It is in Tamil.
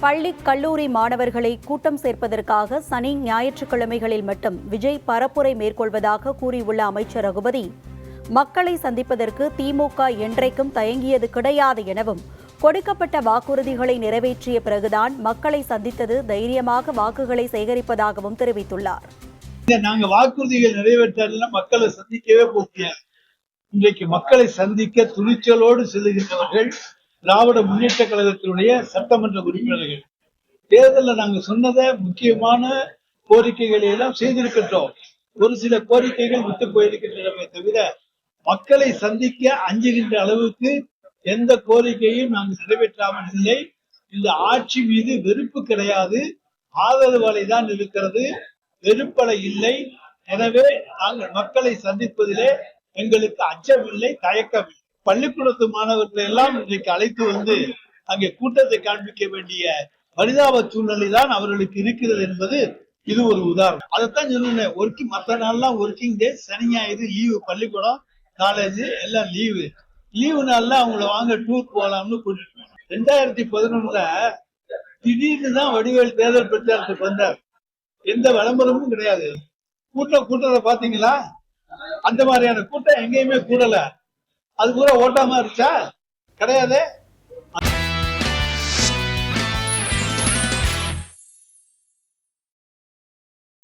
பள்ளி கல்லூரி மாணவர்களை கூட்டம் சேர்ப்பதற்காக சனி ஞாயிற்றுக்கிழமைகளில் மட்டும் விஜய் பரப்புரை மேற்கொள்வதாக கூறியுள்ள அமைச்சர் ரகுபதி, மக்களை சந்திப்பதற்கு திமுக என்றைக்கும் தயங்கியது கிடையாது எனவும், கொடுக்கப்பட்ட வாக்குறுதிகளை நிறைவேற்றிய பிறகுதான் மக்களை சந்தித்தது தைரியமாக வாக்குகளை சேகரிப்பதாகவும் தெரிவித்துள்ளார். நாங்க வாக்குறுதிகள் நிறைவேற்ற மக்களை சந்திக்கவே போகிறோம். இன்றைக்கு மக்களை சந்திக்க துணிச்சலோடு செல்லுகின்றவர்கள் திராவிட முன்னேற்ற கழகத்தினுடைய சட்டமன்ற உறுப்பினர்கள். தேர்தலில் நாங்க சொன்னதை முக்கியமான கோரிக்கைகளை எல்லாம் செய்திருக்கின்றோம். ஒரு சில கோரிக்கைகள் விட்டு போயிருக்கின்றன தவிர மக்களை சந்திக்க அஞ்சுகின்ற அளவுக்கு எந்த கோரிக்கையும் நாங்கள் நிறைவேற்றாமல் இல்லை. இந்த ஆட்சி மீது வெறுப்பு கிடையாது, ஆதரவு அலைதான் இருக்கிறது, வெறுப்பலை இல்லை. எனவே நாங்கள் மக்களை சந்திப்பதிலே எங்களுக்கு அச்சமில்லை, தயக்கமில்லை. பள்ளிக்கூடத்து மாணவர்களை எல்லாம் இன்றைக்கு அழைத்து வந்து அங்கே கூட்டத்தை காண்பிக்க வேண்டிய பரிதாப சூழ்நிலை தான் அவர்களுக்கு இருக்கிறது என்பது இது ஒரு உதாரணம். அதைத்தான் சொன்னேன், ஒர்க்கிங் மற்ற நாள்லாம் ஒர்க்கிங் டே, சனி ஞாயிறு லீவு, பள்ளிக்கூடம் காலேஜ் எல்லாம் லீவு நாள்ல அவங்கள வாங்க டூர் போகலாம்னு கூட்டிட்டு 2011 திடீர்னு தான் வடிவேல் தேர்தல் பிரச்சாரத்துக்கு வந்தார். எந்த விளம்பரமும் கிடையாது. கூட்டத்தை பாத்தீங்களா? அந்த மாதிரியான கூட்டம் எங்கேயுமே கூடல. அது கூட ஓட்டாம இருச்சா? கிடையாது.